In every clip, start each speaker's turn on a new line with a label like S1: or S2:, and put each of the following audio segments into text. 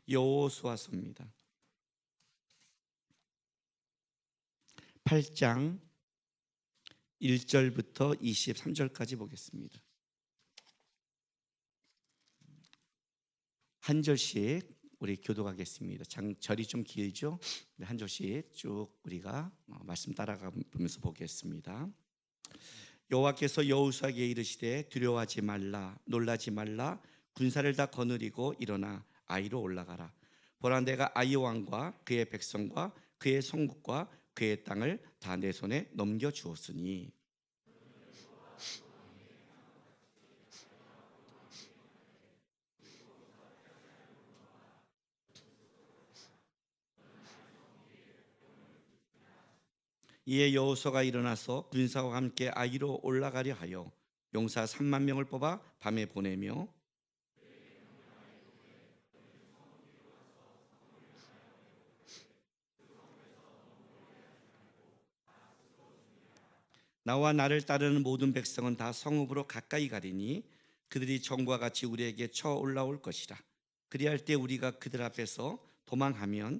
S1: 여호수아서입니다. 8장 1절부터 23절까지 보겠습니다. 한 절씩 우리 교독하겠습니다. 절이 좀 길죠? 한 절씩 쭉 우리가 말씀 따라가면서 보겠습니다. 여호와께서 여호수아에게 이르시되 두려워하지 말라, 놀라지 말라. 군사를 다 거느리고 일어나 아이로 올라가라. 보라, 내가 아이 왕과 그의 백성과 그의 성국과 그의 땅을 다 내 손에 넘겨 주었으니 이에 여호수아가 일어나서 군사와 함께 아이로 올라가려 하여 용사 3만 명을 뽑아 밤에 보내며 나와 나를 따르는 모든 백성은 다 성읍으로 가까이 가리니 그들이 전과 같이 우리에게 쳐 올라올 것이라. 그리할 때 우리가 그들 앞에서 도망하면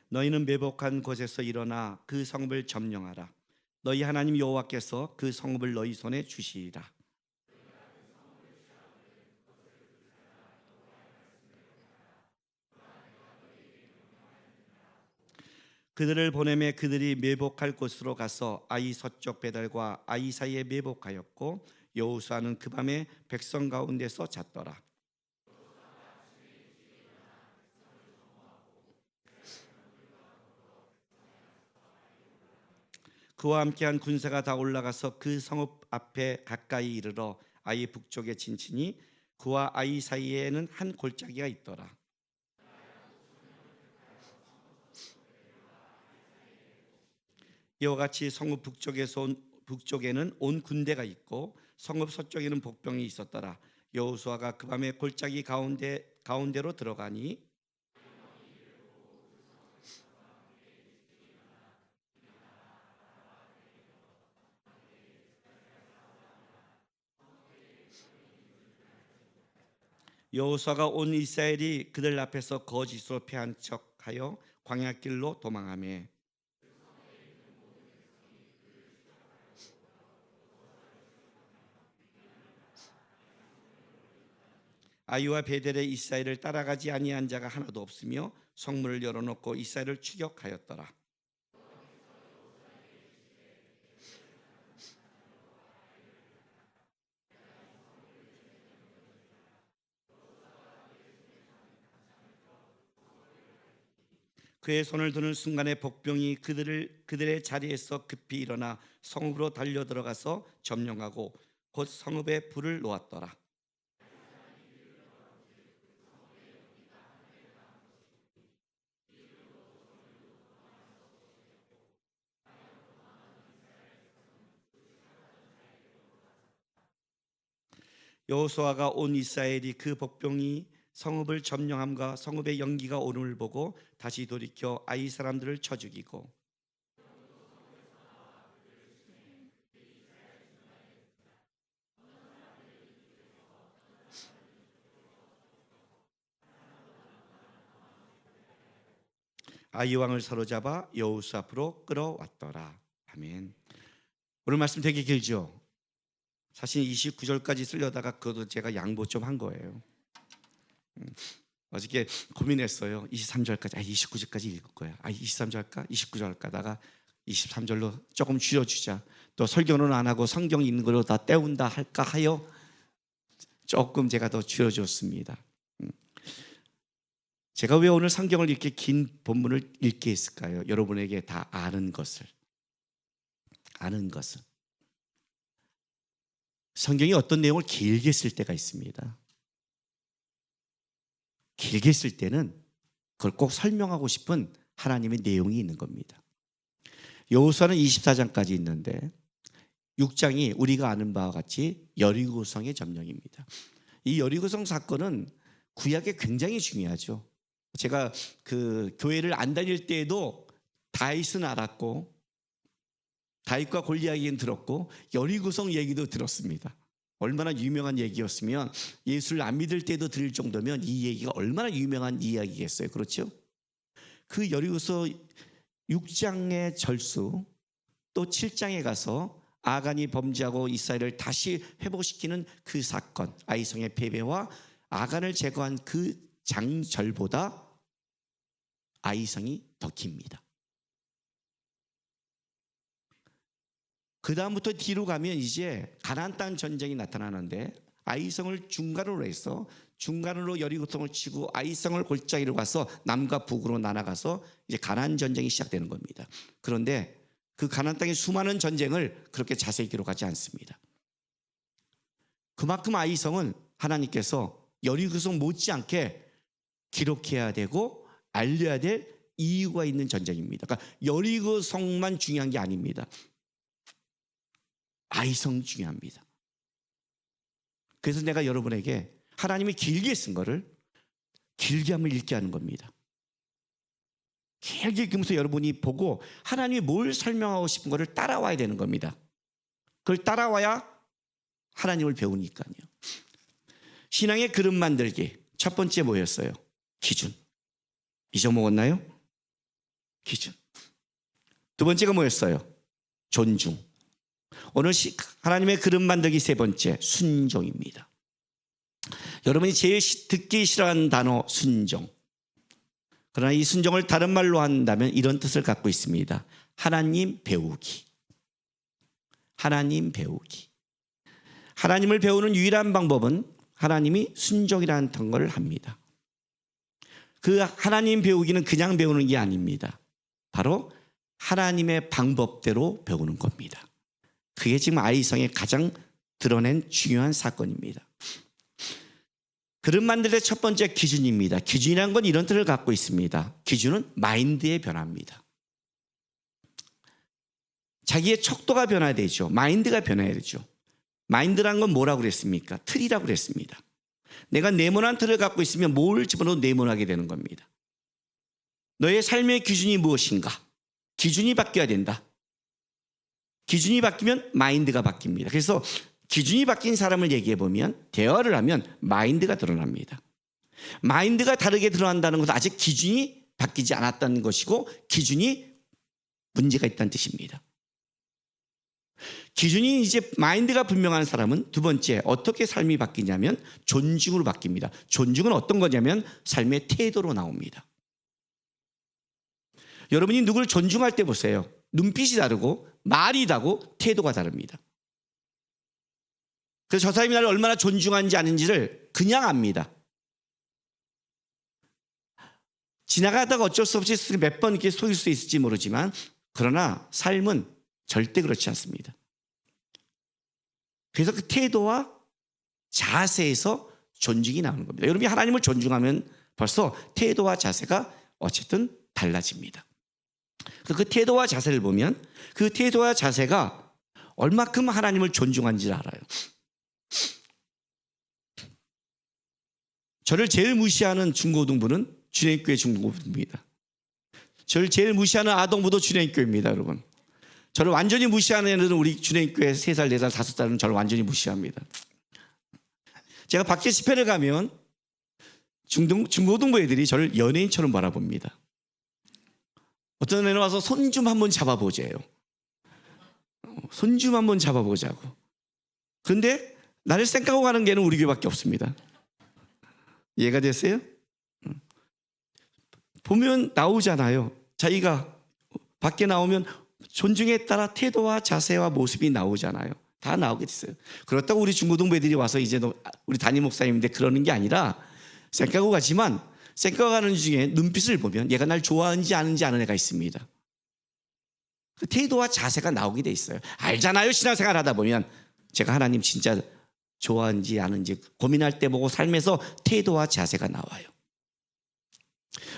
S1: 너희는 매복한 곳에서 일어나 그 성읍을 점령하라. 너희 하나님 여호와께서 그 성읍을 너희 손에 주시리라. 그들을 보내매 그들이 매복할 곳으로 가서 아이 서쪽 배달과 아이 사이에 매복하였고 여호수아는 그 밤에 백성 가운데서 잤더라. 그와 함께한 군사가 다 올라가서 그 성읍 앞에 가까이 이르러 아이 북쪽에 진치니 그와 아이 사이에는 한 골짜기가 있더라. 이와 같이 성읍 북쪽에는 온 군대가 있고 성읍 서쪽에는 복병이 있었더라. 여호수아가 그 밤에 골짜기 가운데로 들어가니 여호수아가 온 이스라엘이 그들 앞에서 거짓으로 패한 척하여 광야길로 도망하며 아이와 베델의 이스라엘을 따라가지 아니한 자가 하나도 없으며 성문을 열어놓고 이스라엘을 추격하였더라. 그의 손을 드는 순간에 복병이 그들의 자리에서 급히 일어나 성읍으로 달려 들어가서 점령하고 곧 성읍에 불을 놓았더라. 여호수아가 온 이스라엘이 그 복병이 성읍을 점령함과 성읍의 연기가 오름을 보고 다시 돌이켜 아이 사람들을 쳐 죽이고 아이 왕을 사로잡아 여호수아 앞으로 끌어왔더라. 아멘. 오늘 말씀 되게 길죠? 사실 29절까지 쓰려다가 그것도 제가 양보 좀 한 거예요. 어저께 고민했어요. 23절까지 29절까지 읽을 거야. 23절 할까? 29절 할까? 다가 23절로 조금 줄여주자. 또 설교는 안 하고 성경 읽는 걸로 다 때운다 할까 하여 조금 제가 더 줄여줬습니다. 제가 왜 오늘 성경을 이렇게 긴 본문을 읽게 했을까요? 여러분에게 다 아는 것을. 성경이 어떤 내용을 길게 쓸 때가 있습니다. 길게 쓸 때는 그걸 꼭 설명하고 싶은 하나님의 내용이 있는 겁니다. 여호수아는 24장까지 있는데 6장이 우리가 아는 바와 같이 여리고성의 점령입니다. 이 여리고성 사건은 구약에 굉장히 중요하죠. 제가 그 교회를 안 다닐 때에도 다윗은 알았고, 다윗과 골리앗 얘기는 들었고, 여리고성 얘기도 들었습니다. 얼마나 유명한 얘기였으면, 예수를 안 믿을 때도 들을 정도면 이 얘기가 얼마나 유명한 이야기겠어요. 그렇죠? 그 여리고서 6장의 절수, 또 7장에 가서 아간이 범죄하고 이스라엘을 다시 회복시키는 그 사건, 아이성의 패배와 아간을 제거한 그 장절보다 아이성이 더 깁니다. 그 다음부터 뒤로 가면 이제 가나안 땅 전쟁이 나타나는데, 아이성을 중간으로 해서 중간으로 여리고성을 치고 아이성을 골짜기로 가서 남과 북으로 나눠가서 이제 가나안 전쟁이 시작되는 겁니다. 그런데 그 가나안 땅의 수많은 전쟁을 그렇게 자세히 기록하지 않습니다. 그만큼 아이성은 하나님께서 여리고성 못지않게 기록해야 되고 알려야 될 이유가 있는 전쟁입니다. 그러니까 여리고성만 중요한 게 아닙니다. 아이성 중요합니다. 그래서 내가 여러분에게 하나님이 길게 쓴 거를 길게 한번 읽게 하는 겁니다. 길게 읽으면서 여러분이 보고 하나님이 뭘 설명하고 싶은 거를 따라와야 되는 겁니다. 그걸 따라와야 하나님을 배우니까요. 신앙의 그릇 만들기 첫 번째 뭐였어요? 기준. 잊어먹었나요? 기준. 두 번째가 뭐였어요? 존중. 오늘 하나님의 그릇 만들기 세 번째, 순종입니다. 여러분이 제일 듣기 싫어하는 단어 순종. 그러나 이 순종을 다른 말로 한다면 이런 뜻을 갖고 있습니다. 하나님 배우기. 하나님 배우기. 하나님을 배우는 유일한 방법은 하나님이 순종이라는 단어를 합니다. 그 하나님 배우기는 그냥 배우는 게 아닙니다. 바로 하나님의 방법대로 배우는 겁니다. 그게 지금 아이성의 가장 드러낸 중요한 사건입니다. 그릇 만들 때 첫 번째 기준입니다. 기준이라는 건 이런 뜻을 갖고 있습니다. 기준은 마인드의 변화입니다. 자기의 척도가 변화되죠. 마인드가 변해야 되죠. 마인드란 건 뭐라고 그랬습니까? 틀이라고 그랬습니다. 내가 네모난 틀을 갖고 있으면 뭘 집어넣어도 네모나게 되는 겁니다. 너의 삶의 기준이 무엇인가? 기준이 바뀌어야 된다. 기준이 바뀌면 마인드가 바뀝니다. 그래서 기준이 바뀐 사람을 얘기해 보면, 대화를 하면 마인드가 드러납니다. 마인드가 다르게 드러난다는 것은 아직 기준이 바뀌지 않았다는 것이고, 기준이 문제가 있다는 뜻입니다. 기준이 이제 마인드가 분명한 사람은 두 번째 어떻게 삶이 바뀌냐면 존중으로 바뀝니다. 존중은 어떤 거냐면 삶의 태도로 나옵니다. 여러분이 누구를 존중할 때 보세요. 눈빛이 다르고 말이 다르고 태도가 다릅니다. 그래서 저 사람이 나를 얼마나 존중하는지 아는지를 그냥 압니다. 지나가다가 어쩔 수 없이 몇 번 이렇게 속일 수 있을지 모르지만, 그러나 삶은 절대 그렇지 않습니다. 그래서 그 태도와 자세에서 존중이 나오는 겁니다. 여러분이 하나님을 존중하면 벌써 태도와 자세가 어쨌든 달라집니다. 그 태도와 자세를 보면 그 태도와 자세가 얼마큼 하나님을 존중한지를 알아요. 저를 제일 무시하는 중고등부는 준행교회 중고등부입니다. 저를 제일 무시하는 아동부도 준행교회입니다, 여러분. 저를 완전히 무시하는 애들은 우리 준행교회 3살, 4살, 5살은 저를 완전히 무시합니다. 제가 밖에 집회를 가면 중고등부 애들이 저를 연예인처럼 바라봅니다. 어떤 애는 와서 손 좀 한번 잡아보재요. 손 좀 한번 잡아보자고. 그런데 나를 쌩까고 가는 개는 우리 교회밖에 없습니다. 이해가 됐어요? 보면 나오잖아요. 자기가 밖에 나오면 존중에 따라 태도와 자세와 모습이 나오잖아요. 다 나오게 됐어요. 그렇다고 우리 중고등부 애들이 와서 이제 우리 담임 목사님인데 그러는 게 아니라 쌩까고 가지만, 쌩까고 가는 중에 눈빛을 보면 얘가 날 좋아하는지 아는지 아는 애가 있습니다. 그 태도와 자세가 나오게 돼 있어요. 알잖아요. 신앙생활 하다 보면 제가 하나님 진짜 좋아하는지 아는지 고민할 때 보고 삶에서 태도와 자세가 나와요.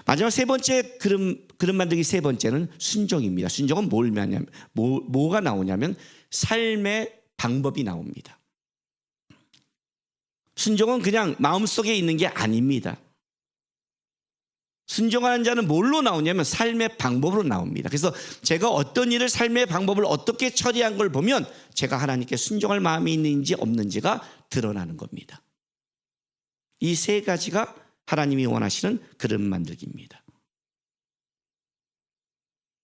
S1: 마지막 세 번째 그릇 만들기 세 번째는 순종입니다. 순종은 뭐가 나오냐면 삶의 방법이 나옵니다. 순종은 그냥 마음속에 있는 게 아닙니다. 순종하는 자는 뭘로 나오냐면 삶의 방법으로 나옵니다. 그래서 제가 어떤 일을 삶의 방법을 어떻게 처리한 걸 보면 제가 하나님께 순종할 마음이 있는지 없는지가 드러나는 겁니다. 이 세 가지가 하나님이 원하시는 그릇 만들기입니다.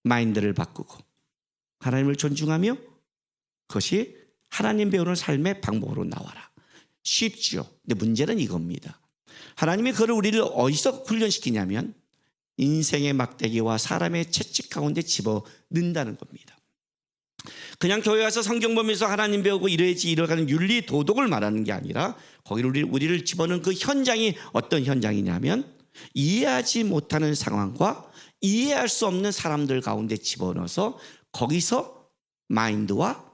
S1: 마인드를 바꾸고 하나님을 존중하며 그것이 하나님 배우는 삶의 방법으로 나와라. 쉽죠. 근데 문제는 이겁니다. 하나님이 그걸 우리를 어디서 훈련시키냐면 인생의 막대기와 사람의 채찍 가운데 집어넣는다는 겁니다. 그냥 교회 와서 성경 보면서 하나님 배우고 이래야지 이러가는 윤리 도덕을 말하는 게 아니라 거기를 우리를 집어넣은 그 현장이 어떤 현장이냐면 이해하지 못하는 상황과 이해할 수 없는 사람들 가운데 집어넣어서 거기서 마인드와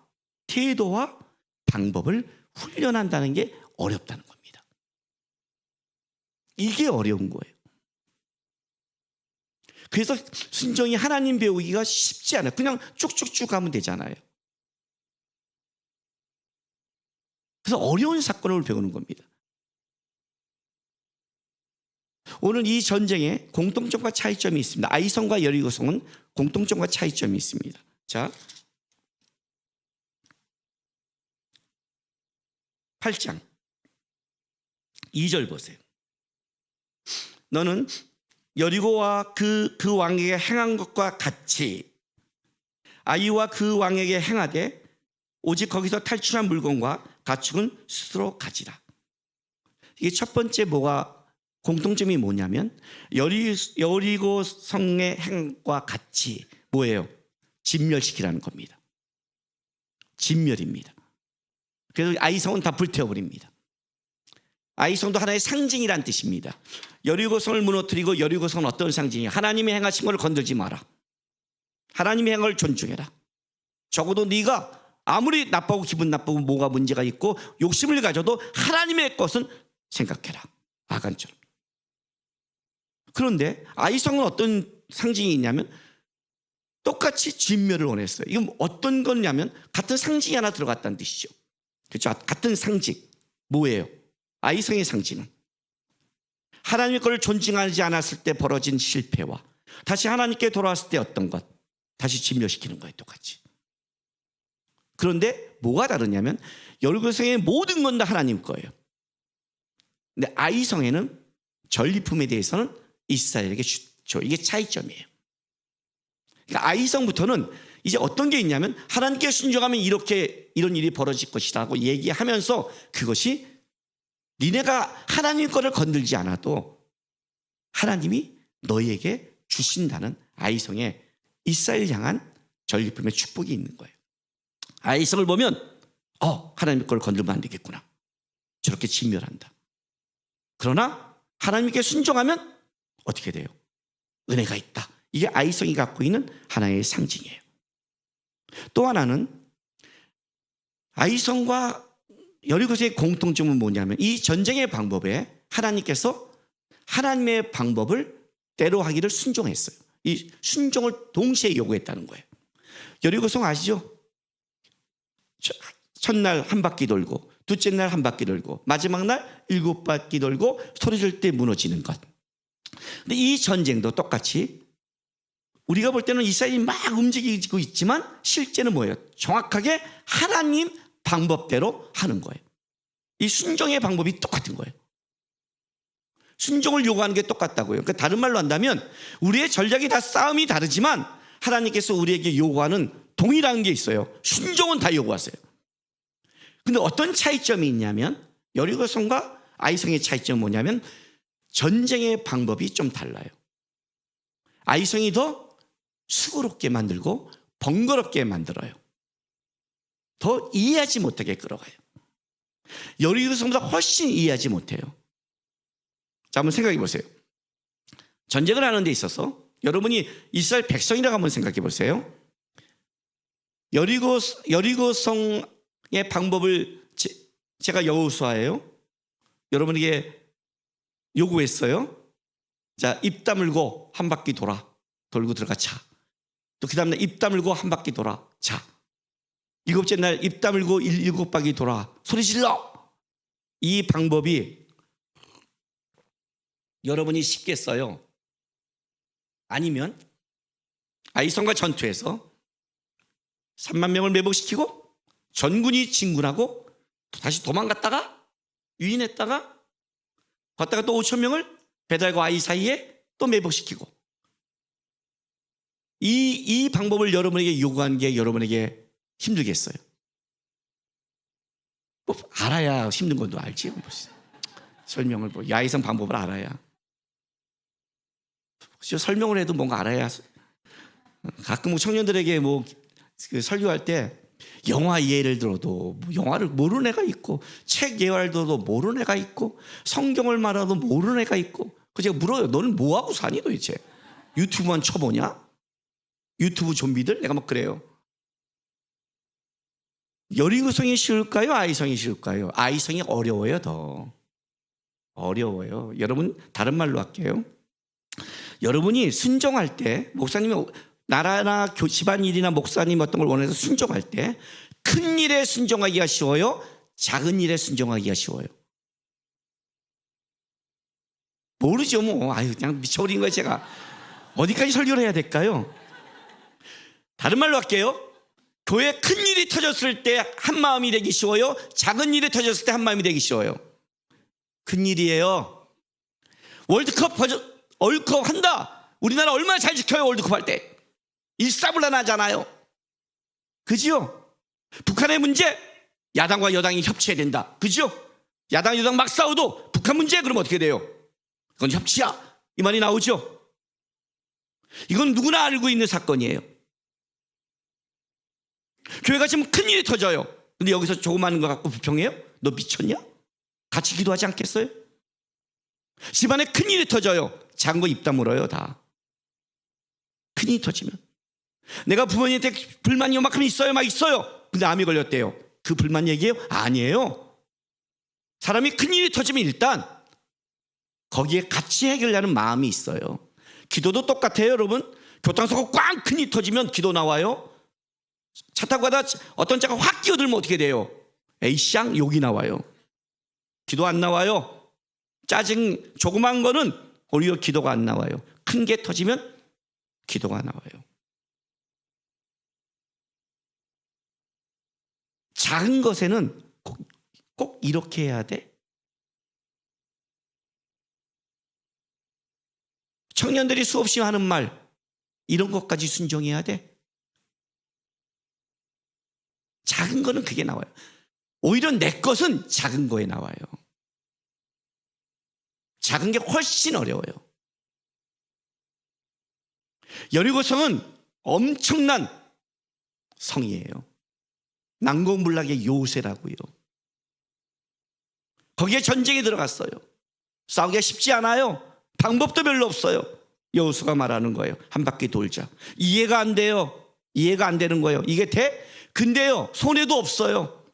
S1: 태도와 방법을 훈련한다는 게 어렵다는 겁니다. 이게 어려운 거예요. 그래서 순종이 하나님 배우기가 쉽지 않아요. 그냥 쭉쭉쭉 가면 되잖아요. 그래서 어려운 사건을 배우는 겁니다. 오늘 이 전쟁에 공통점과 차이점이 있습니다. 아이성과 여리고성은 공통점과 차이점이 있습니다. 자, 8장 2절 보세요. 너는 여리고와 그 왕에게 행한 것과 같이 아이와 그 왕에게 행하되 오직 거기서 탈출한 물건과 가축은 스스로 가지라. 이게 첫 번째 공통점이 뭐냐면 여리고 성의 행과 같이 뭐예요? 진멸시키라는 겁니다. 진멸입니다. 그래서 아이성은 다 불태워버립니다. 아이성도 하나의 상징이란 뜻입니다. 여리고성을 무너뜨리고 여리고성은 어떤 상징이에요? 하나님이 행하신 것을 건들지 마라. 하나님의 행을 존중해라. 적어도 네가 아무리 나쁘고 기분 나쁘고 뭐가 문제가 있고 욕심을 가져도 하나님의 것은 생각해라. 아간처럼. 그런데 아이성은 어떤 상징이 있냐면 똑같이 진멸을 원했어요. 이건 어떤 거냐면 같은 상징이 하나 들어갔다는 뜻이죠. 그렇죠? 같은 상징. 뭐예요? 아이성의 상징은 하나님의 것을 존중하지 않았을 때 벌어진 실패와 다시 하나님께 돌아왔을 때 어떤 것 다시 진멸시키는 거예요. 똑같이. 그런데 뭐가 다르냐면 여리고성의 모든 건 다 하나님 거예요. 근데 아이성에는 전리품에 대해서는 이스라엘에게 주죠. 이게 차이점이에요. 그러니까 아이성부터는 이제 어떤 게 있냐면 하나님께 순종하면 이런 일이 벌어질 것이라고 얘기하면서 그것이 니네가 하나님 거를 건들지 않아도 하나님이 너희에게 주신다는 아이성의 이스라엘 향한 전리품의 축복이 있는 거예요. 아이성을 보면 하나님 걸 건들면 안 되겠구나. 저렇게 진멸한다. 그러나 하나님께 순종하면 어떻게 돼요? 은혜가 있다. 이게 아이성이 갖고 있는 하나의 상징이에요. 또 하나는 아이성과 여리고성의 공통점은 뭐냐면 이 전쟁의 방법에 하나님께서 하나님의 방법을 때로 하기를 순종했어요. 이 순종을 동시에 요구했다는 거예요. 여리고성 아시죠? 첫날 한 바퀴 돌고 둘째 날 한 바퀴 돌고 마지막 날 7바퀴 돌고 소리 질 때 무너지는 것. 근데 이 전쟁도 똑같이 우리가 볼 때는 이스라엘이 막 움직이고 있지만 실제는 뭐예요? 정확하게 하나님 방법대로 하는 거예요. 이 순종의 방법이 똑같은 거예요. 순종을 요구하는 게 똑같다고요. 그러니까 다른 말로 한다면 우리의 전략이 다 싸움이 다르지만 하나님께서 우리에게 요구하는 동일한 게 있어요. 순종은 다 요구하세요. 근데 어떤 차이점이 있냐면 여리고성과 아이성의 차이점은 뭐냐면 전쟁의 방법이 좀 달라요. 아이성이 더 수고롭게 만들고 번거롭게 만들어요. 더 이해하지 못하게 끌어가요. 여리고성보다 훨씬 이해하지 못해요. 자, 한번 생각해 보세요. 전쟁을 하는 데 있어서 여러분이 이스라엘 백성이라고 한번 생각해 보세요. 여리고성의 방법을 제가 여호수아예요. 여러분에게 요구했어요. 자, 입 다물고 한 바퀴 돌고 들어가 자. 또 그 다음날 입 다물고 한 바퀴 돌아 자. 7째 날 입 다물고 7바퀴 돌아 소리 질러. 이 방법이 여러분이 쉽게 써요? 아니면 아이성과 전투에서 3만 명을 매복시키고 전군이 진군하고 또 다시 도망갔다가 유인했다가 갔다가 또 5천 명을 베델과 아이 사이에 또 매복시키고, 이 방법을 여러분에게 요구한 게 여러분에게 힘들겠어요? 뭐 알아야 힘든 건도 알지. 설명을 야이성 방법을 알아야. 설명을 해도 뭔가 알아야. 가끔 청년들에게 그 설교할 때 영화 예를 들어도 영화를 모르는 애가 있고, 책 예를 들어도 모르는 애가 있고, 성경을 말해도 모르는 애가 있고, 그 제가 물어요. 너는 뭐하고 사니 도대체? 유튜브만 쳐보냐? 유튜브 좀비들? 내가 막 그래요. 여리고성이 쉬울까요? 아이성이 쉬울까요? 아이성이 어려워요. 더 어려워요. 여러분, 다른 말로 할게요. 여러분이 순종할 때, 목사님이 나라나 집안일이나 목사님 어떤 걸 원해서 순종할 때 큰 일에 순종하기가 쉬워요? 작은 일에 순종하기가 쉬워요? 모르죠. 그냥 미쳐버린 거예요. 제가 어디까지 설교를 해야 될까요? 다른 말로 할게요. 교회 큰 일이 터졌을 때 한 마음이 되기 쉬워요? 작은 일이 터졌을 때 한 마음이 되기 쉬워요? 큰 일이에요. 월드컵 한다. 우리나라 얼마나 잘 지켜요. 월드컵 할 때 일사불란하잖아요. 그죠? 북한의 문제, 야당과 여당이 협치해야 된다. 그죠? 야당 여당 막 싸워도 북한 문제, 그럼 어떻게 돼요? 그건 협치야, 이 말이 나오죠. 이건 누구나 알고 있는 사건이에요. 교회가 지금 큰일이 터져요. 근데 여기서 조그마한 거 갖고 불평해요? 너 미쳤냐? 같이 기도하지 않겠어요? 집안에 큰일이 터져요. 작은 거 입 다물어요. 다 큰일이 터지면. 내가 부모님한테 불만이 요만큼 있어요. 막 있어요. 근데 암이 걸렸대요. 그 불만 얘기예요? 아니에요. 사람이 큰일이 터지면 일단 거기에 같이 해결하는 마음이 있어요. 기도도 똑같아요. 여러분, 교통사고 꽝 큰일이 터지면 기도 나와요. 차 타고 가다 어떤 차가 확 끼어들면 어떻게 돼요? 에이쌍, 욕이 나와요. 기도 안 나와요. 짜증 조그만 거는 오히려 기도가 안 나와요. 큰 게 터지면 기도가 나와요. 작은 것에는 꼭 이렇게 해야 돼? 청년들이 수없이 하는 말, 이런 것까지 순종해야 돼? 작은 거는 그게 나와요. 오히려 내 것은 작은 거에 나와요. 작은 게 훨씬 어려워요. 여리고성은 엄청난 성이에요. 난공불락의 요새라고요. 거기에 전쟁이 들어갔어요. 싸우기가 쉽지 않아요. 방법도 별로 없어요. 여호수아가 말하는 거예요. 한 바퀴 돌자. 이해가 안 돼요. 이해가 안 되는 거예요. 이게 돼? 근데요, 손해도 없어요.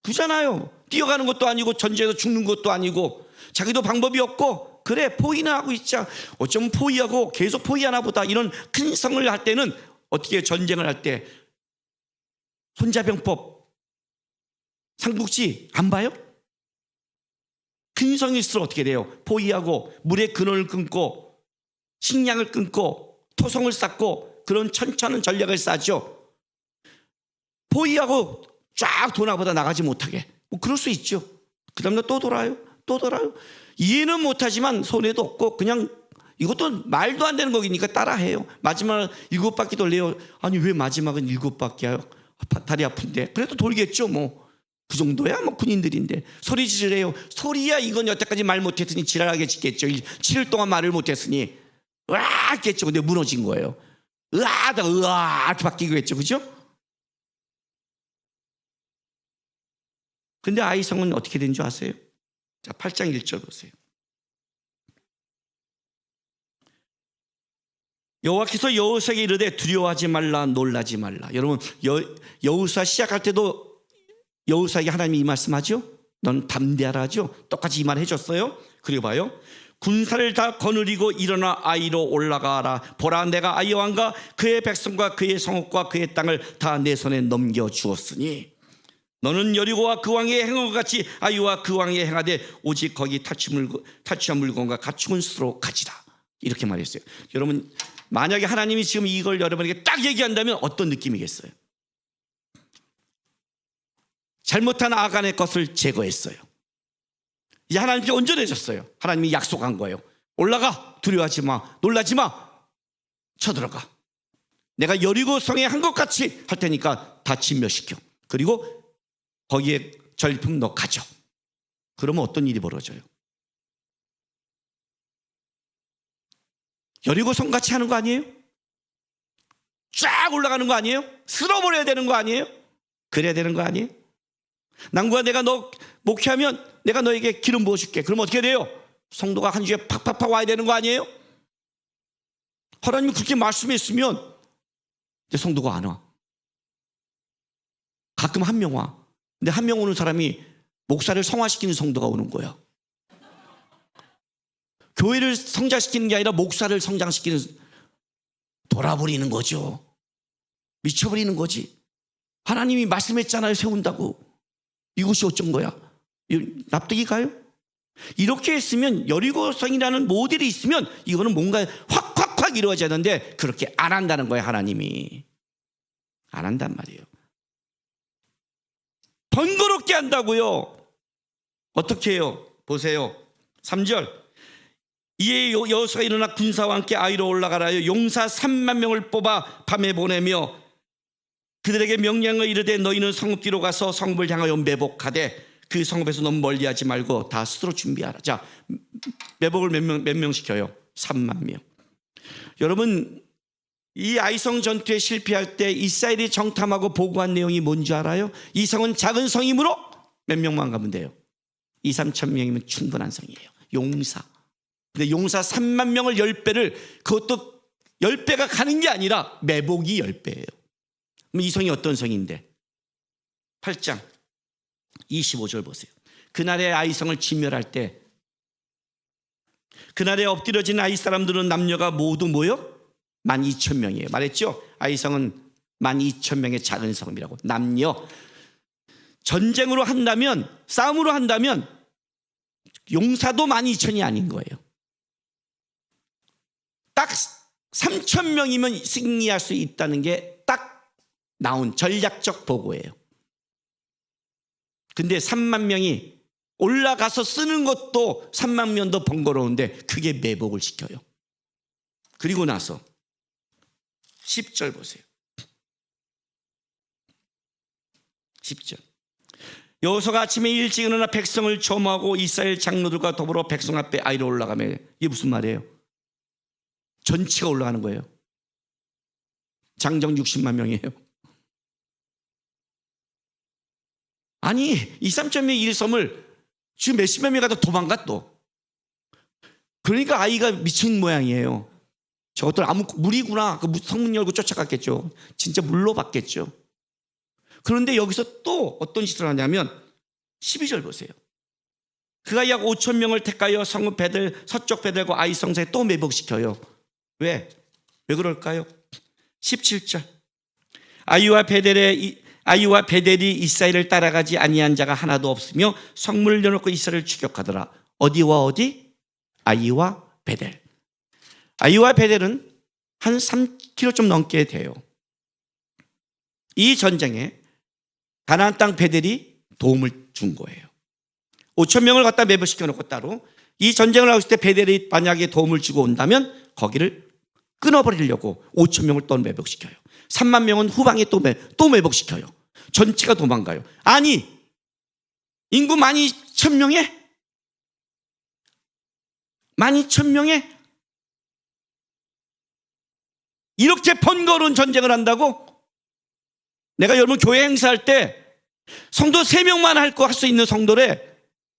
S1: 그잖아요. 뛰어가는 것도 아니고 전쟁에서 죽는 것도 아니고, 자기도 방법이 없고, 그래 포위나 하고 있자. 어쩌면 포위하고 계속 포위하나 보다. 이런 큰 성을 할 때는 어떻게 전쟁을 할 때 손자병법, 삼국지 안 봐요? 큰 성일수록 어떻게 돼요? 포위하고 물의 근원을 끊고 식량을 끊고 토성을 쌓고 그런 천천한 전략을 쌓죠. 포위하고 쫙 도나보다 나가지 못하게. 그럴 수 있죠. 그 다음날 또 돌아요. 또 돌아요. 이해는 못하지만 손해도 없고, 그냥 이것도 말도 안 되는 거기니까 따라해요. 마지막 7바퀴 돌려요. 아니 왜 마지막은 7바퀴야? 다리 아픈데. 그래도 돌겠죠. 그 정도야 군인들인데. 소리 지르래요. 소리야. 이건 여태까지 말 못했으니 지랄하게 짓겠죠. 7일 동안 말을 못했으니 으아 했겠죠. 근데 무너진 거예요. 으아 이렇게 바뀌겠죠. 그죠? 근데 아이성은 어떻게 된 줄 아세요? 자, 8장 1절 보세요. 여호와께서 여호수아에게 이르되 두려워하지 말라, 놀라지 말라. 여러분, 여호수아 시작할 때도 여호수아에게 하나님이 이 말씀하죠. 넌 담대하라 하죠. 똑같이 이 말 해줬어요. 그리고 봐요. 군사를 다 거느리고 일어나 아이로 올라가라. 보라, 내가 아이 왕과 그의 백성과 그의 성읍과 그의 땅을 다 내 손에 넘겨주었으니 너는 여리고와 그 왕의 행한 것 같이 아이와 그 왕의 행하되 오직 거기 탈취한 물건과 갖추은 수로 가지라. 이렇게 말했어요. 여러분, 만약에 하나님이 지금 이걸 여러분에게 딱 얘기한다면 어떤 느낌이겠어요? 잘못한 아간의 것을 제거했어요. 이제 하나님께 온전해졌어요. 하나님이 약속한 거예요. 올라가, 두려워하지 마, 놀라지 마, 쳐들어가. 내가 여리고성에 한 것 같이 할 테니까 다 진멸시켜. 그리고 거기에 전리품 너 가져. 그러면 어떤 일이 벌어져요? 여리고성 같이 하는 거 아니에요? 쫙 올라가는 거 아니에요? 쓸어버려야 되는 거 아니에요? 그래야 되는 거 아니에요? 남구야, 내가 너 목회하면 내가 너에게 기름 부어줄게. 그럼 어떻게 돼요? 성도가 한 주에 팍팍팍 와야 되는 거 아니에요? 하나님이 그렇게 말씀했으면 이제 성도가 안 와. 가끔 한 명 와. 근데 한 명 오는 사람이 목사를 성화시키는 성도가 오는 거야. 교회를 성장시키는 게 아니라 목사를 성장시키는, 돌아버리는 거죠. 미쳐버리는 거지. 하나님이 말씀했잖아요, 세운다고. 이것이 어쩐 거야? 납득이 가요? 이렇게 했으면, 여리고성이라는 모델이 있으면 이거는 뭔가 확 이루어져야 되는데 그렇게 안 한다는 거예요. 하나님이 안 한단 말이에요. 번거롭게 한다고요. 어떻게 해요? 보세요. 3절. 이에 여호수아가 일어나 군사와 함께 아이로 올라가라 하여 용사 3만 명을 뽑아 밤에 보내며 그들에게 명령을 이르되 너희는 성읍 뒤로 가서 성읍을 향하여 매복하되 그 성읍에서 너무 멀리하지 말고 다 스스로 준비하라. 자, 매복을 몇 명 시켜요? 3만 명. 여러분, 이 아이성 전투에 실패할 때 이스라엘이 정탐하고 보고한 내용이 뭔지 알아요? 이 성은 작은 성이므로 몇 명만 가면 돼요. 2, 3천 명이면 충분한 성이에요. 용사. 근데 용사 3만 명을 10배를, 그것도 10배가 가는 게 아니라 매복이 10배예요. 그럼 이 성이 어떤 성인데? 8장 25절 보세요. 그날의 아이성을 진멸할 때 그날에 엎드려진 아이 사람들은 남녀가 모두 모여 12,000명이에요. 말했죠? 아이성은 12,000명의 작은 성이라고. 남녀. 전쟁으로 한다면, 싸움으로 한다면 용사도 12,000이 아닌 거예요. 딱 3,000명이면 승리할 수 있다는 게 딱 나온 전략적 보고예요. 근데 3만 명이 올라가서 쓰는 것도 3만 명도 번거로운데 그게 매복을 시켜요. 그리고 나서 10절 보세요. 10절. 여호수아가 아침에 일찍 일어나 백성을 점하고 이스라엘 장로들과 더불어 백성 앞에 아이로 올라가며, 이게 무슨 말이에요? 전체가 올라가는 거예요. 장정 60만 명이에요. 아니, 2, 3천명의 일섬을 지금 몇십만 명이 가다 도망가 또. 그러니까 아이가 미친 모양이에요. 저것들 아무 물이구나. 그 성문 열고 쫓아갔겠죠. 진짜 물로 봤겠죠. 그런데 여기서 또 어떤 짓을 하냐면 12절 보세요. 그가 약 5,000명을 택하여 성읍 베델, 서쪽 베델과 아이 성사에 또 매복시켜요. 왜 그럴까요? 17절. 아이와 베델이 이스라엘을 따라가지 아니한 자가 하나도 없으며 성문을 열어놓고 이스라엘을 추격하더라. 어디와 어디? 아이와 베델. 아이와 베델은 한 3km 좀 넘게 돼요. 이 전쟁에 가나안 땅 베델이 도움을 준 거예요. 5,000명을 갖다 매복시켜 놓고 따로 이 전쟁을 하고 있을 때 베델이 만약에 도움을 주고 온다면 거기를 끊어버리려고 5,000명을 또 매복시켜요. 3만 명은 후방에 또 매복시켜요. 전체가 도망가요. 아니, 인구 12,000명에 12,000명에 이렇게 번거로운 전쟁을 한다고? 내가 여러분 교회 행사할 때 성도 3명만 할 수 있는 성도래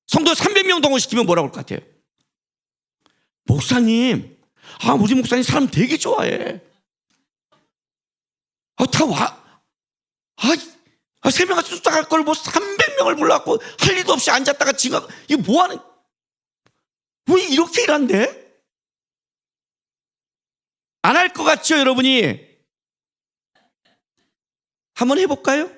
S1: 성도 300명 동원시키면 뭐라고 할 것 같아요? 목사님, 우리 목사님 사람 되게 좋아해. 다 와. 3명 같이 쫓아갈 걸 뭐 300명을 불러갖고 할 일도 없이 앉았다가 지금 이게 뭐 하는, 왜 이렇게 일한대? 안 할 것 같죠, 여러분이? 한번 해볼까요?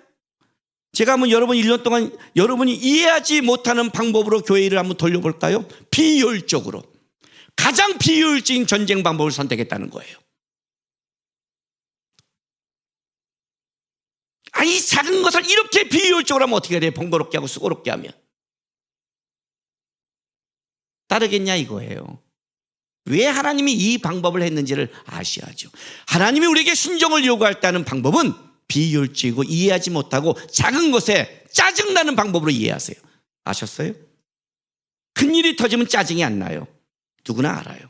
S1: 제가 한번 여러분 1년 동안 여러분이 이해하지 못하는 방법으로 교회 일을 한번 돌려볼까요? 비효율적으로. 가장 비효율적인 전쟁 방법을 선택했다는 거예요. 이 작은 것을 이렇게 비효율적으로 하면 어떻게 돼요? 번거롭게 하고 수고롭게 하면 따르겠냐 이거예요. 왜 하나님이 이 방법을 했는지를 아셔야죠. 하나님이 우리에게 순종을 요구할 때 하는 방법은 비효율적이고 이해하지 못하고 작은 것에 짜증나는 방법으로 이해하세요. 아셨어요? 큰일이 터지면 짜증이 안 나요. 누구나 알아요.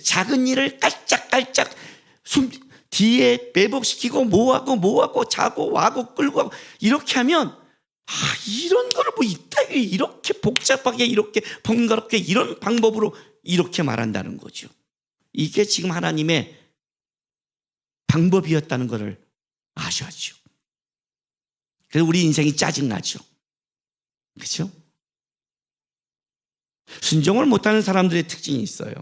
S1: 작은 일을 깔짝깔짝 뒤에 매복시키고 뭐하고 자고 와고 끌고 하고 이렇게 하면 이런 거를 뭐 있다 이렇게 복잡하게 이렇게 번거롭게 이런 방법으로 이렇게 말한다는 거죠. 이게 지금 하나님의 방법이었다는 것을 아셔야죠. 그래서 우리 인생이 짜증나죠. 그렇죠? 순종을 못하는 사람들의 특징이 있어요.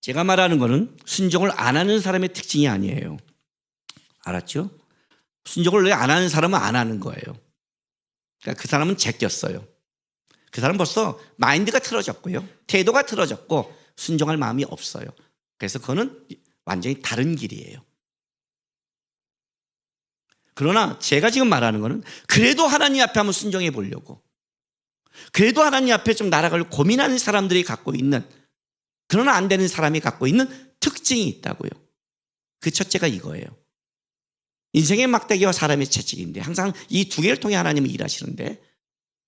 S1: 제가 말하는 거는 순종을 안 하는 사람의 특징이 아니에요. 알았죠? 순종을 왜 안 하는 사람은 안 하는 거예요. 그러니까 그 사람은 제꼈어요. 그 사람은 벌써 마인드가 틀어졌고요. 태도가 틀어졌고 순종할 마음이 없어요. 그래서 그거는 완전히 다른 길이에요. 그러나 제가 지금 말하는 거는 그래도 하나님 앞에 한번 순종해 보려고, 그래도 하나님 앞에 좀 나아갈 고민하는 사람들이 갖고 있는, 그러나 안 되는 사람이 갖고 있는 특징이 있다고요. 그 첫째가 이거예요. 인생의 막대기와 사람의 채찍인데 항상 이 두 개를 통해 하나님이 일하시는데,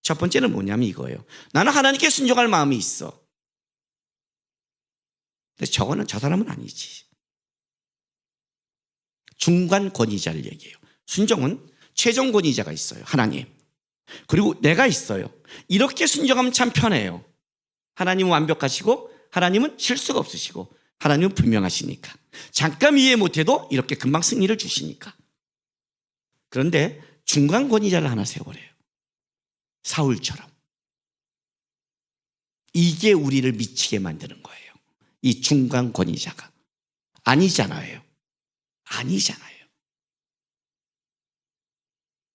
S1: 첫 번째는 뭐냐면 이거예요. 나는 하나님께 순종할 마음이 있어. 근데 저 사람은 아니지. 중간 권위자를 얘기해요. 순종은 최종 권위자가 있어요. 하나님. 그리고 내가 있어요. 이렇게 순종하면 참 편해요. 하나님은 완벽하시고 하나님은 실수가 없으시고 하나님은 분명하시니까 잠깐 이해 못해도 이렇게 금방 승리를 주시니까. 그런데 중간 권위자를 하나 세워래요. 사울처럼. 이게 우리를 미치게 만드는 거예요. 이 중간 권위자가. 아니잖아요.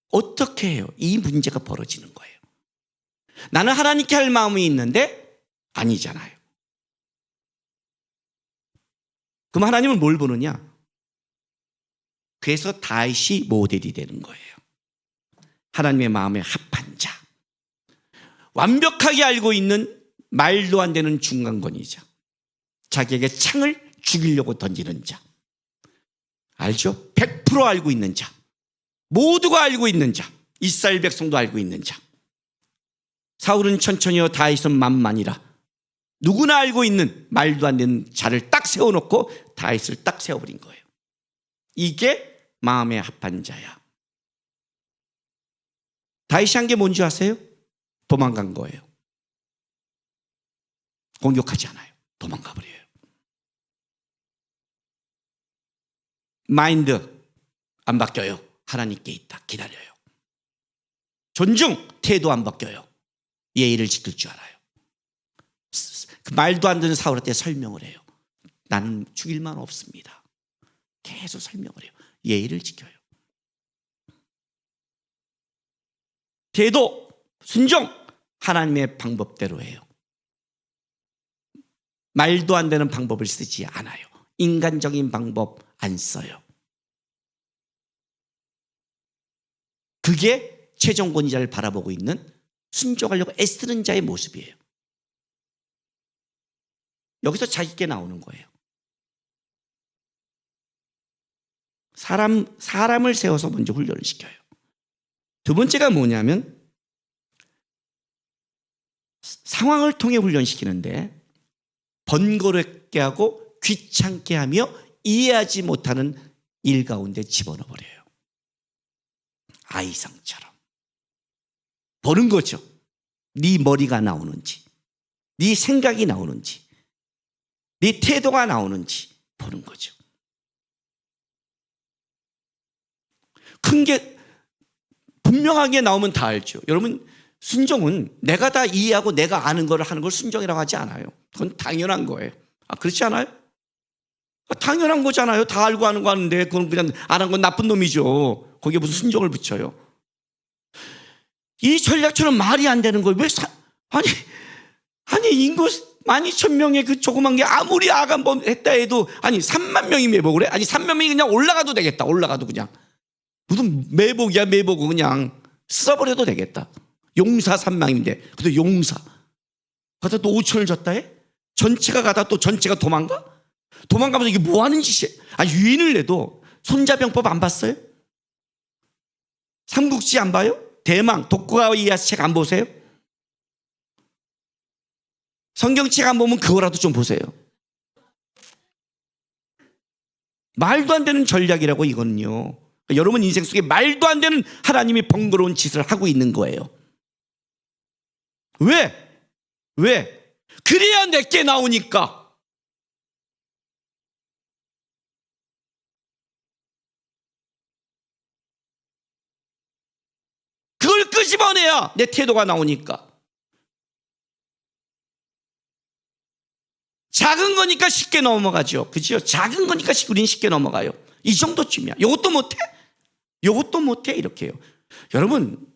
S1: 어떻게 해요? 이 문제가 벌어지는 거예요. 나는 하나님께 할 마음이 있는데 아니잖아요. 그럼 하나님은 뭘 보느냐? 그래서 다윗이 모델이 되는 거예요. 하나님의 마음에 합한 자, 완벽하게 알고 있는 말도 안 되는 중간권위자, 자기에게 창을 죽이려고 던지는 자, 알죠? 100% 알고 있는 자, 모두가 알고 있는 자, 이스라엘 백성도 알고 있는 자. 사울은 천천히요 다윗은 만만이라. 누구나 알고 있는 말도 안 되는 자를 딱 세워놓고 다윗을 딱 세워버린 거예요. 이게 마음에 합한 자야. 다윗이 한 게 뭔지 아세요? 도망간 거예요. 공격하지 않아요. 도망가 버려요. 마인드 안 바뀌어요. 하나님께 있다. 기다려요. 존중, 태도 안 바뀌어요. 예의를 지킬 줄 알아요. 그 말도 안 되는 사울한테 설명을 해요. 나는 죽일 만 없습니다. 계속 설명을 해요. 예의를 지켜요. 태도, 순종, 하나님의 방법대로 해요. 말도 안 되는 방법을 쓰지 않아요. 인간적인 방법 안 써요. 그게 최종 권위자를 바라보고 있는 순종하려고 애쓰는 자의 모습이에요. 여기서 자기께 나오는 거예요. 사람을 세워서 먼저 훈련을 시켜요. 두 번째가 뭐냐면 상황을 통해 훈련시키는데 번거롭게 하고 귀찮게 하며 이해하지 못하는 일 가운데 집어넣어버려요. 아이상처럼 보는 거죠. 네 머리가 나오는지, 네 생각이 나오는지, 네 태도가 나오는지 보는 거죠. 큰 게 분명하게 나오면 다 알죠. 여러분, 순종은 내가 다 이해하고 내가 아는 걸 하는 걸 순종이라고 하지 않아요. 그건 당연한 거예요. 그렇지 않아요? 당연한 거잖아요. 다 알고 아는 거 하는데 그건 그냥 안 한 건 나쁜 놈이죠. 거기에 무슨 순종을 붙여요. 이 전략처럼 말이 안 되는 거예요. 아니 인구 12,000명의 그 조그만 게 아무리 아간범했다 해도 3만 명이 매복을 해? 3만 명이 그냥 올라가도 되겠다. 올라가도 그냥 무슨 매복이야 매복은 그냥 써버려도 되겠다. 용사 3만인데 그래도 용사 가다 또 5천을 줬다 해? 전체가 가다 또 전체가 도망가면서 이게 뭐 하는 짓이야? 유인을 내도 손자병법 안 봤어요? 삼국지 안 봐요? 대망 독고가와 이에야스 책 안 보세요? 성경책 안 보면 그거라도 좀 보세요. 말도 안 되는 전략이라고 이거는요. 여러분 인생 속에 말도 안 되는 하나님이 번거로운 짓을 하고 있는 거예요. 왜? 그래야 내게 나오니까. 그걸 끄집어내야 내 태도가 나오니까. 작은 거니까 쉽게 넘어가죠. 그죠? 작은 거니까 우리는 쉽게 넘어가요. 이 정도쯤이야. 이것도 못해? 이것도 못해? 이렇게 해요. 여러분,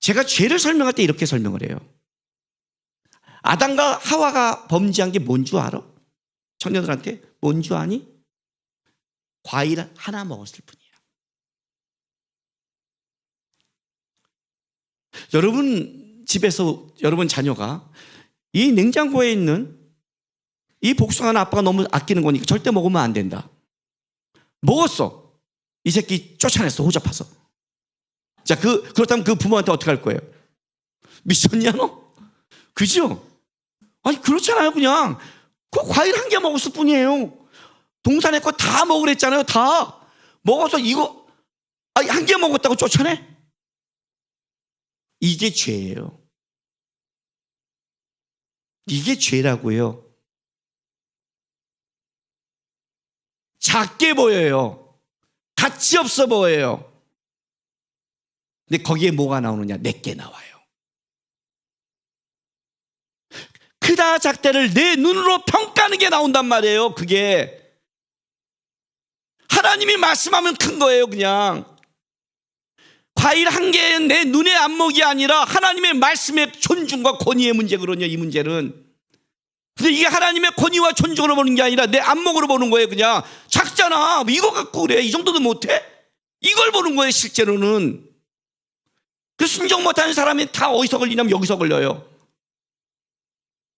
S1: 제가 죄를 설명할 때 이렇게 설명을 해요. 아담과 하와가 범죄한 게 뭔 줄 알아? 청년들한테 뭔 줄 아니? 과일 하나 먹었을 뿐이야. 여러분 집에서 여러분 자녀가 이 냉장고에 있는 이 복숭아는 아빠가 너무 아끼는 거니까 절대 먹으면 안 된다. 먹었어. 이 새끼 쫓아냈어. 호접해서. 자, 그렇다면 그 부모한테 어떻게 할 거예요? 미쳤냐 너? 그죠? 그렇잖아요. 그냥 그 과일 한 개 먹었을 뿐이에요. 동산에 거 다 먹으랬잖아요. 다 먹어서 이거 한 개 먹었다고 쫓아내? 이게 죄예요. 이게 죄라고요. 작게 보여요. 가치 없어 보여요. 근데 거기에 뭐가 나오느냐? 내게 나와요. 크다 작다를 내 눈으로 평가하는 게 나온단 말이에요. 그게 하나님이 말씀하면 큰 거예요. 그냥 과일 한 개는 내 눈의 안목이 아니라 하나님의 말씀의 존중과 권위의 문제거든요. 이 문제는. 근데 이게 하나님의 권위와 존중으로 보는 게 아니라 내 안목으로 보는 거예요. 그냥 작잖아. 이거 갖고 그래. 이 정도도 못해? 이걸 보는 거예요. 실제로는. 그 순종 못하는 사람이 다 어디서 걸리냐면 여기서 걸려요.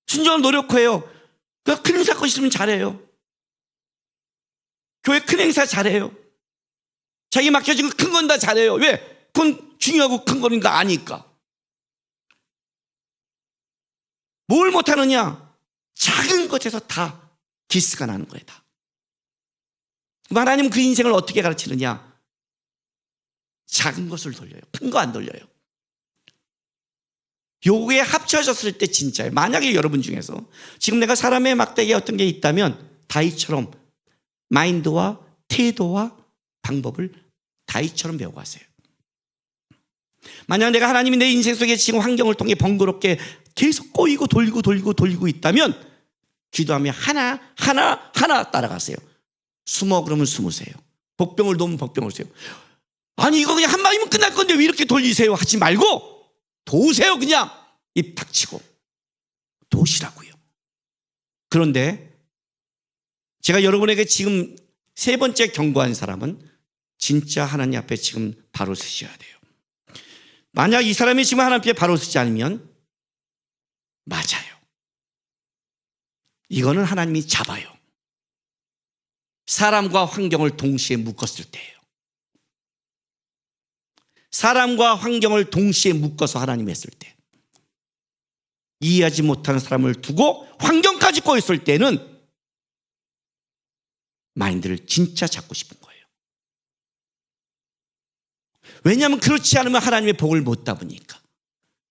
S1: 순종을 노력해요. 그 큰 사건 있으면 잘해요. 교회 큰 행사 잘해요. 자기 맡겨진 거 큰 건 다 잘해요. 왜? 그건 중요하고 큰 거니까 아니까. 뭘 못하느냐? 작은 것에서 다 기스가 나는 거예요. 다. 하나님은 그 인생을 어떻게 가르치느냐? 작은 것을 돌려요. 큰 거 안 돌려요. 요게 합쳐졌을 때 진짜예요. 만약에 여러분 중에서 지금 내가 사람의 막대기에 어떤 게 있다면 다윗처럼 마인드와 태도와 방법을 다윗처럼 배워가세요. 만약 내가 하나님이 내 인생 속에 지금 환경을 통해 번거롭게 계속 꼬이고 돌리고 있다면 기도하며 하나 따라가세요. 숨어 그러면 숨으세요. 복병을 놓으면 복병을 세요. 이거 그냥 한 마디면 끝날 건데 왜 이렇게 돌리세요? 하지 말고 도우세요. 그냥 입 닥치고 도우시라고요. 그런데 제가 여러분에게 지금 세 번째 경고한 사람은 진짜 하나님 앞에 지금 바로 서셔야 돼요. 만약 이 사람이 지금 하나님 앞에 바로 서지 않으면 맞아요. 이거는 하나님이 잡아요. 사람과 환경을 동시에 묶었을 때예요. 사람과 환경을 동시에 묶어서 하나님이 했을 때, 이해하지 못하는 사람을 두고 환경까지 꼬였을 때는 마인드를 진짜 잡고 싶은 거예요. 왜냐하면 그렇지 않으면 하나님의 복을 못 담으니까.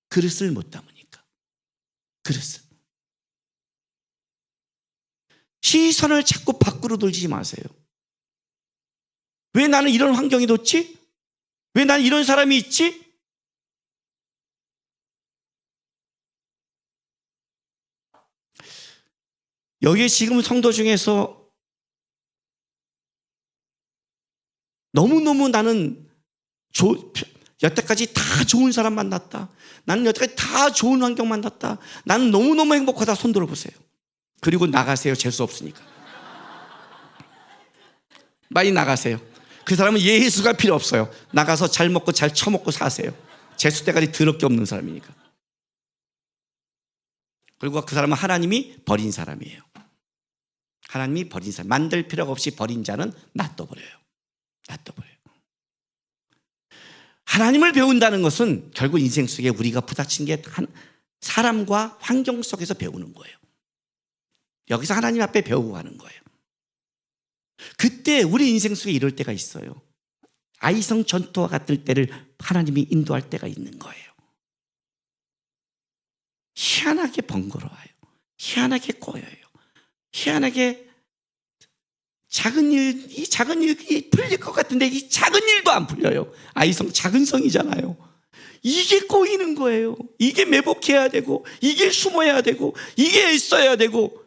S1: 그릇을 못 담으니까. 그릇을. 시선을 자꾸 밖으로 돌리지 마세요. 왜 나는 이런 환경이 좋지? 왜 나는 이런 사람이 있지? 여기에 지금 성도 중에서 너무너무 나는 여태까지 다 좋은 사람 만났다. 나는 여태까지 다 좋은 환경 만났다. 나는 너무너무 행복하다. 손 들어보세요. 그리고 나가세요. 재수 없으니까. 빨리 나가세요. 그 사람은 예수가 필요 없어요. 나가서 잘 먹고 잘 처먹고 사세요. 재수 때까지 더럽게 없는 사람이니까. 그리고 그 사람은 하나님이 버린 사람이에요. 하나님이 버린 사람. 만들 필요가 없이 버린 자는 놔둬버려요. 놔둬버려요. 하나님을 배운다는 것은 결국 인생 속에 우리가 부닥친 게 사람과 환경 속에서 배우는 거예요. 여기서 하나님 앞에 배우고 가는 거예요. 그때 우리 인생 속에 이럴 때가 있어요. 아이성 전투와 같은 때를 하나님이 인도할 때가 있는 거예요. 희한하게 번거로워요. 희한하게 꼬여요. 희한하게 작은 일이 풀릴 것 같은데 이 작은 일도 안 풀려요. 아이성 작은 성이잖아요. 이게 꼬이는 거예요. 이게 매복해야 되고, 이게 숨어야 되고, 이게 있어야 되고,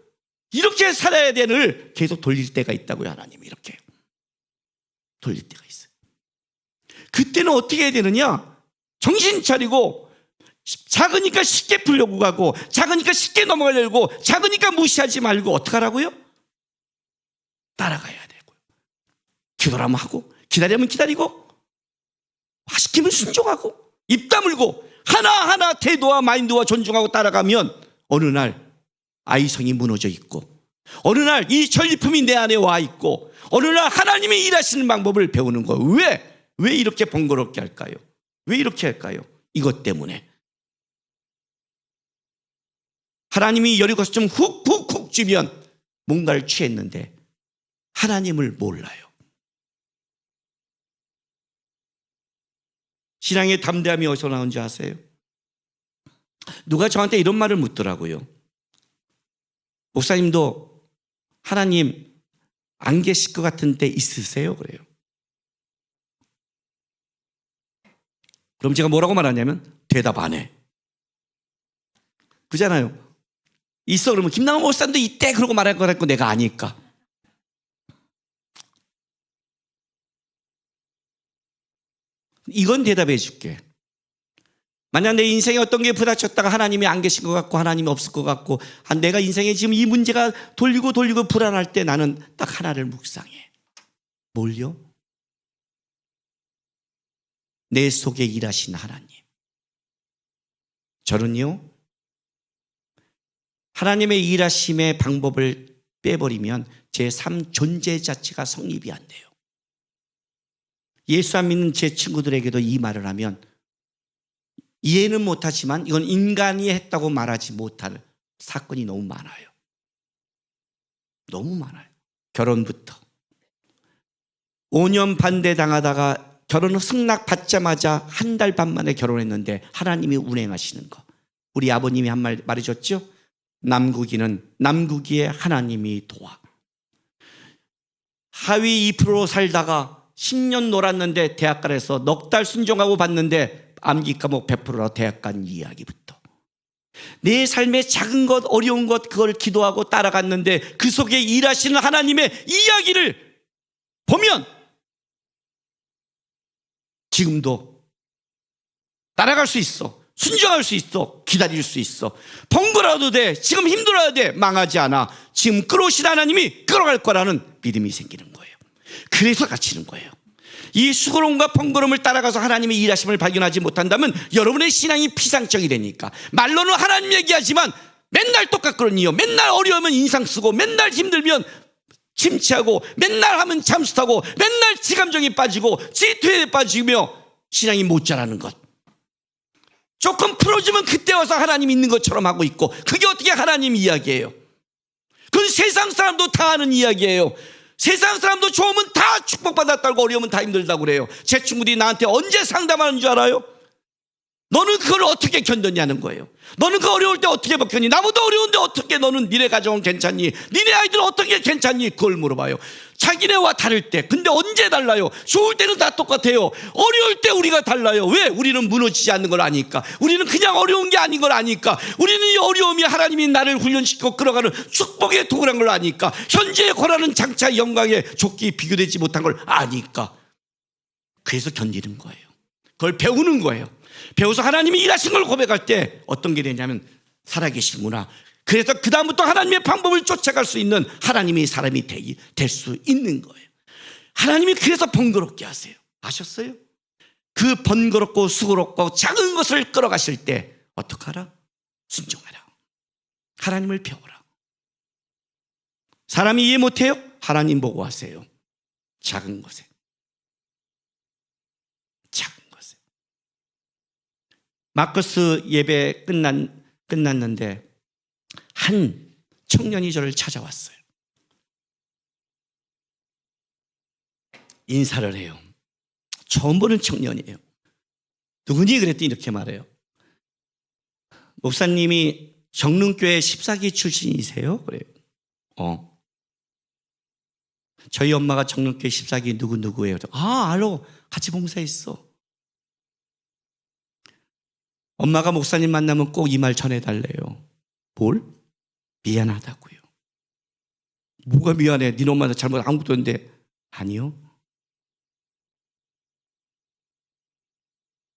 S1: 이렇게 살아야 되를 계속 돌릴 때가 있다고요. 하나님이 이렇게 돌릴 때가 있어요. 그때는 어떻게 해야 되느냐? 정신 차리고, 작으니까 쉽게 풀려고 가고, 작으니까 쉽게 넘어가려고, 작으니까 무시하지 말고 어떻게 하라고요? 따라가야 되고요. 기도라면 하고, 기다리면 기다리고, 시키면 순종하고, 입 다물고 하나하나 태도와 마인드와 존중하고 따라가면 어느 날 아이성이 무너져 있고, 어느 날 이 전리품이 내 안에 와 있고, 어느 날 하나님이 일하시는 방법을 배우는 거예요. 왜 이렇게 번거롭게 할까요? 왜 이렇게 할까요? 이것 때문에 하나님이 여리고서 좀 훅훅훅 쥐면 뭔가를 취했는데 하나님을 몰라요. 신앙의 담대함이 어디서 나온지 아세요? 누가 저한테 이런 말을 묻더라고요. 목사님도 하나님 안 계실 것 같은 데 있으세요? 그래요. 그럼 제가 뭐라고 말하냐면 대답 안 해. 그잖아요. 있어 그러면 김남원 목사님도 이때 그러고 말할 거 같고 내가 아니까. 이건 대답해 줄게. 만약 내 인생에 어떤 게 부닥쳤다가 하나님이 안 계신 것 같고 하나님이 없을 것 같고 내가 인생에 지금 이 문제가 돌리고 불안할 때 나는 딱 하나를 묵상해. 뭘요? 내 속에 일하신 하나님. 저는요, 하나님의 일하심의 방법을 빼버리면 제 삶 존재 자체가 성립이 안 돼요. 예수 안 믿는 제 친구들에게도 이 말을 하면 이해는 못하지만 이건 인간이 했다고 말하지 못할 사건이 너무 많아요. 너무 많아요. 결혼부터 5년 반대당하다가 결혼 승낙 받자마자 한 달 반 만에 결혼했는데 하나님이 운행하시는 거. 우리 아버님이 한 말 말해줬죠. 남국이는 남국이의 하나님이 도와. 하위 2% 살다가 10년 놀았는데 대학가에서 넉 달 순종하고 봤는데 암기 과목 100%라 대학 간 이야기부터 내 삶의 작은 것 어려운 것 그걸 기도하고 따라갔는데 그 속에 일하시는 하나님의 이야기를 보면 지금도 따라갈 수 있어. 순종할 수 있어. 기다릴 수 있어. 번거로워도 돼. 지금 힘들어야 돼. 망하지 않아. 지금 끌어오신 하나님이 끌어갈 거라는 믿음이 생기는 거예요. 그래서 갇히는 거예요. 이 수고로움과 번거로움을 따라가서 하나님의 일하심을 발견하지 못한다면 여러분의 신앙이 피상적이 되니까 말로는 하나님 얘기하지만 맨날 똑같거든요. 맨날 어려우면 인상 쓰고 맨날 힘들면 침체하고 맨날 하면 잠수타고 맨날 지감정에 빠지고 질투에 빠지며 신앙이 못 자라는 것. 조금 풀어주면 그때 와서 하나님 있는 것처럼 하고 있고 그게 어떻게 하나님 이야기예요? 그건 세상 사람도 다 하는 이야기예요. 세상 사람도 좋으면 다 축복받았다고 어려우면 다 힘들다고 그래요. 제 친구들이 나한테 언제 상담하는 줄 알아요? 너는 그걸 어떻게 견뎠냐는 거예요. 너는 그 어려울 때 어떻게 버텼니? 나보다 어려운데 어떻게 너는 니네 가정은 괜찮니? 니네 아이들은 어떻게 괜찮니? 그걸 물어봐요. 자기네와 다를 때. 근데 언제 달라요? 좋을 때는 다 똑같아요. 어려울 때 우리가 달라요. 왜? 우리는 무너지지 않는 걸 아니까. 우리는 그냥 어려운 게 아닌 걸 아니까. 우리는 이 어려움이 하나님이 나를 훈련시키고 끌어가는 축복의 도구란 걸 아니까. 현재의 고난은 장차 영광의 족기 비교되지 못한 걸 아니까. 그래서 견디는 거예요. 그걸 배우는 거예요. 배워서 하나님이 일하신 걸 고백할 때 어떤 게 되냐면 살아계시구나. 그래서 그 다음부터 하나님의 방법을 쫓아갈 수 있는 하나님의 사람이 될 수 있는 거예요. 하나님이 그래서 번거롭게 하세요. 아셨어요? 그 번거롭고 수고롭고 작은 것을 끌어가실 때 어떡하라? 순종하라. 하나님을 배우라. 사람이 이해 못해요? 하나님 보고 하세요. 작은 것에. 작은 것에. 마커스 예배 끝났는데 한 청년이 저를 찾아왔어요. 인사를 해요. 처음 보는 청년이에요. 누구니? 그랬더니 이렇게 말해요. 목사님이 정릉교회 14기 출신이세요? 그래요. 저희 엄마가 정릉교회 14기 누구예요? 알아. 같이 봉사했어. 엄마가 목사님 만나면 꼭 이 말 전해달래요. 뭘? 미안하다고요. 뭐가 미안해? 네 엄마한테 잘못 아무것도 했는데. 아니요.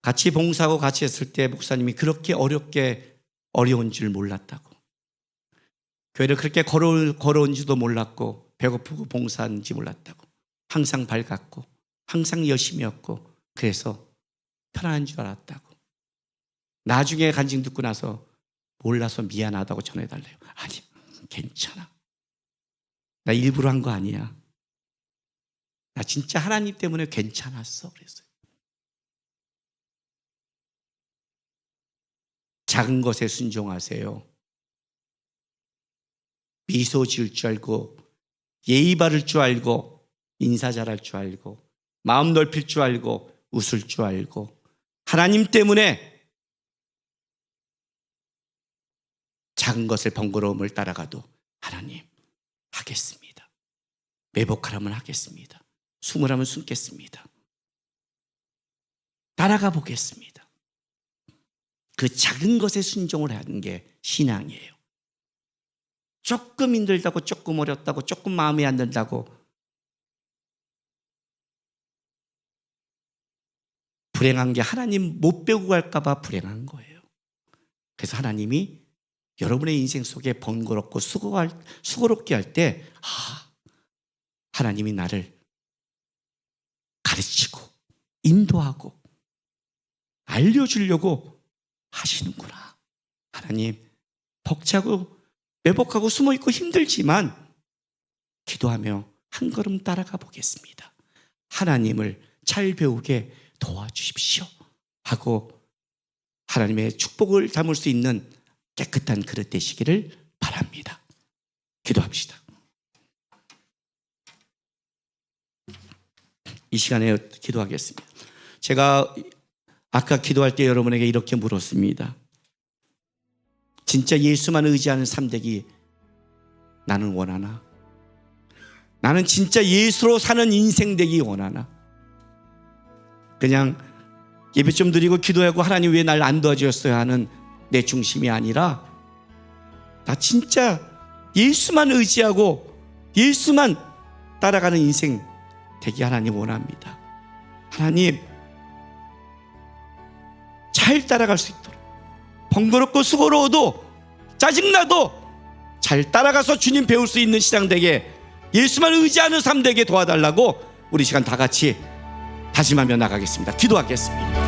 S1: 같이 봉사하고 같이 했을 때 목사님이 그렇게 어려운 줄 몰랐다고. 교회를 그렇게 걸어온지도 몰랐고 배고프고 봉사하는지 몰랐다고. 항상 밝았고 항상 열심히였고 그래서 편안한 줄 알았다고. 나중에 간증 듣고 나서 몰라서 미안하다고 전해달래요. 아니, 괜찮아. 나 일부러 한 거 아니야. 나 진짜 하나님 때문에 괜찮았어. 그랬어요. 작은 것에 순종하세요. 미소 지을 줄 알고 예의 바를 줄 알고 인사 잘할 줄 알고 마음 넓힐 줄 알고 웃을 줄 알고 하나님 때문에 작은 것을 번거로움을 따라가도 하나님 하겠습니다. 매복하라면 하겠습니다. 숨으라면 숨겠습니다. 따라가 보겠습니다. 그 작은 것에 순종을 하는 게 신앙이에요. 조금 힘들다고 조금 어렵다고 조금 마음에 안 든다고 불행한 게 하나님 못 배우고 갈까 봐 불행한 거예요. 그래서 하나님이 여러분의 인생 속에 번거롭고 수고롭게 할 때 하나님이 나를 가르치고 인도하고 알려주려고 하시는구나. 하나님 벅차고 매복하고 숨어있고 힘들지만 기도하며 한 걸음 따라가 보겠습니다. 하나님을 잘 배우게 도와주십시오 하고 하나님의 축복을 담을 수 있는 깨끗한 그릇 되시기를 바랍니다. 기도합시다. 이 시간에 기도하겠습니다. 제가 아까 기도할 때 여러분에게 이렇게 물었습니다. 진짜 예수만 의지하는 삶되기 나는 원하나? 나는 진짜 예수로 사는 인생 되기 원하나? 그냥 예배 좀 드리고 기도하고 하나님 왜 날 안 도와주셨어요 하는 내 중심이 아니라 나 진짜 예수만 의지하고 예수만 따라가는 인생 되기 하나님 원합니다. 하나님 잘 따라갈 수 있도록 번거롭고 수고로워도 짜증나도 잘 따라가서 주님 배울 수 있는 신앙 되게 예수만 의지하는 삶 되게 도와달라고 우리 시간 다 같이 다짐하며 나가겠습니다. 기도하겠습니다.